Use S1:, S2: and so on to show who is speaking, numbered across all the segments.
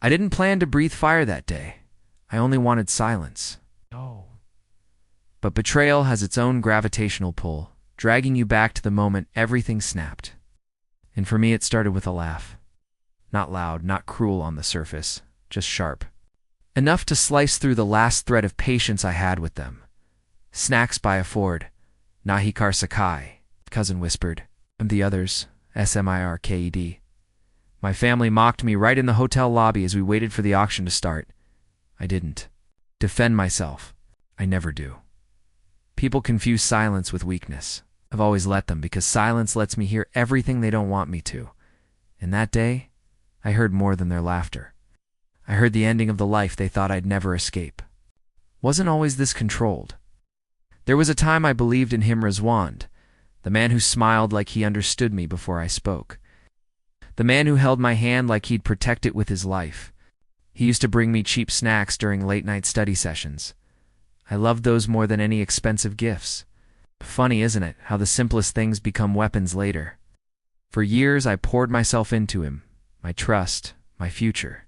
S1: I didn't plan to breathe fire that day. I only wanted silence. Oh. But betrayal has its own gravitational pull, dragging you back to the moment everything snapped. And for me, it started with a laugh. Not loud, not cruel on the surface, just sharp. Enough to slice through the last thread of patience I had with them. Snacks by a Ford. Nahi kar sakai, cousin whispered. And the others, Smirked. My family mocked me right in the hotel lobby as we waited for the auction to start. I didn't defend myself. I never do. People confuse silence with weakness. I've always let them because silence lets me hear everything they don't want me to. And that day, I heard more than their laughter. I heard the ending of the life they thought I'd never escape. Wasn't always this controlled. There was a time I believed in him, Rizwan, the man who smiled like he understood me before I spoke. The man who held my hand like he'd protect it with his life. He used to bring me cheap snacks during late-night study sessions. I loved those more than any expensive gifts. Funny, isn't it, how the simplest things become weapons later? For years, I poured myself into him, my trust, my future.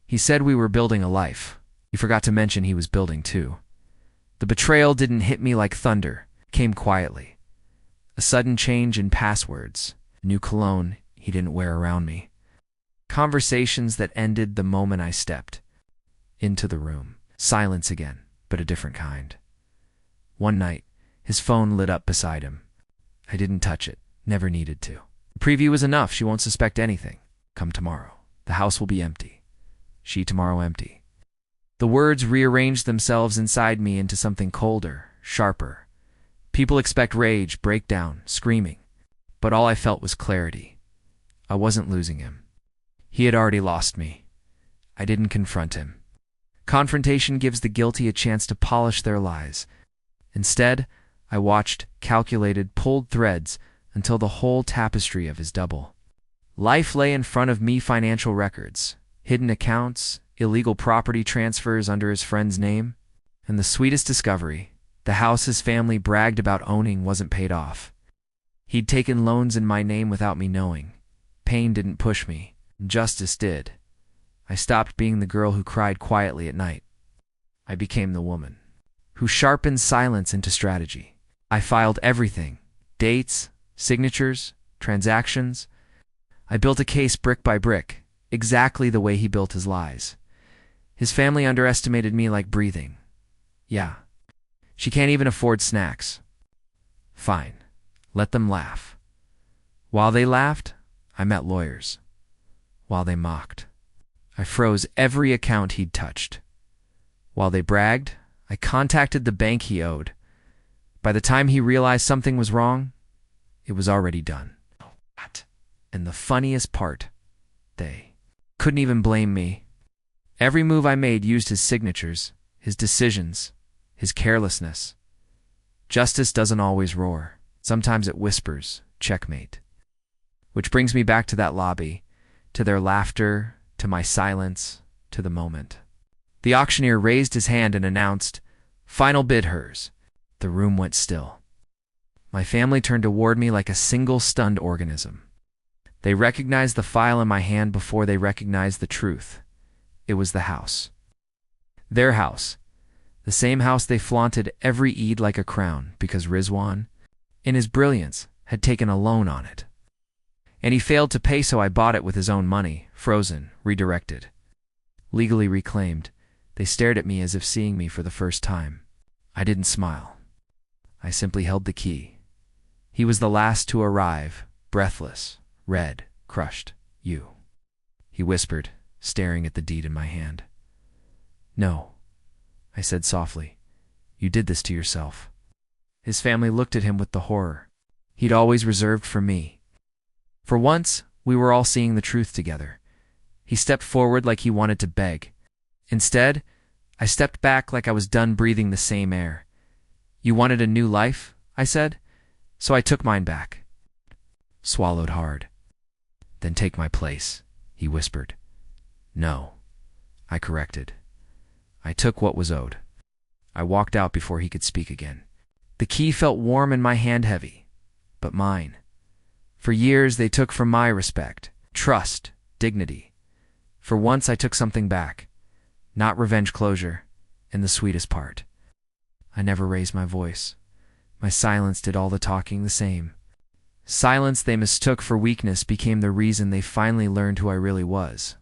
S1: He said we were building a life. He forgot to mention he was building too. The betrayal didn't hit me like thunder, came quietly. A sudden change in passwords, new cologne he didn't wear around me. Conversations that ended the moment I stepped into the room. Silence again, but a different kind. One night, his phone lit up beside him. I didn't touch it, never needed to. The preview was enough, she won't suspect anything. Come tomorrow. The house will be empty. She tomorrow empty. The words rearranged themselves inside me into something colder, sharper. People expect rage, breakdown, screaming. But all I felt was clarity. I wasn't losing him. He had already lost me. I didn't confront him. Confrontation gives the guilty a chance to polish their lies. Instead, I watched, calculated, pulled threads until the whole tapestry of his double life lay in front of me. Financial records, hidden accounts, illegal property transfers under his friend's name. And the sweetest discovery, the house his family bragged about owning wasn't paid off. He'd taken loans in my name without me knowing. Pain didn't push me. Justice did. I stopped being the girl who cried quietly at night. I became the woman who sharpened silence into strategy. I filed everything. Dates, signatures, transactions. I built a case brick by brick, exactly the way he built his lies. His family underestimated me like breathing. Yeah. She can't even afford snacks. Fine. Let them laugh. While they laughed, I met lawyers. While they mocked, I froze every account he'd touched. While they bragged, I contacted the bank he owed. By the time he realized something was wrong, it was already done. What? And the funniest part, they couldn't even blame me. Every move I made used his signatures, his decisions, his carelessness. Justice doesn't always roar. Sometimes it whispers, checkmate. Which brings me back to that lobby, to their laughter, to my silence, to the moment. The auctioneer raised his hand and announced, "Final bid hers." The room went still. My family turned toward me like a single stunned organism. They recognized the file in my hand before they recognized the truth. It was the house. Their house. The same house they flaunted every Eid like a crown because Rizwan, in his brilliance, had taken a loan on it. And he failed to pay, so I bought it with his own money, frozen, redirected. Legally reclaimed, they stared at me as if seeing me for the first time. I didn't smile. I simply held the key. He was the last to arrive, breathless, red, crushed. "You," he whispered, staring at the deed in my hand. "No," I said softly. "You did this to yourself." His family looked at him with the horror he'd always reserved for me. For once, we were all seeing the truth together. He stepped forward like he wanted to beg. Instead, I stepped back like I was done breathing the same air. "You wanted a new life," I said, "so I took mine back." Swallowed hard. "Then take my place," he whispered. "No," I corrected. I took what was owed. I walked out before he could speak again. The key felt warm in my hand, heavy, but mine. For years they took from my respect, trust, dignity. For once I took something back. Not revenge closure, and the sweetest part. I never raised my voice. My silence did all the talking the same. Silence they mistook for weakness became the reason they finally learned who I really was.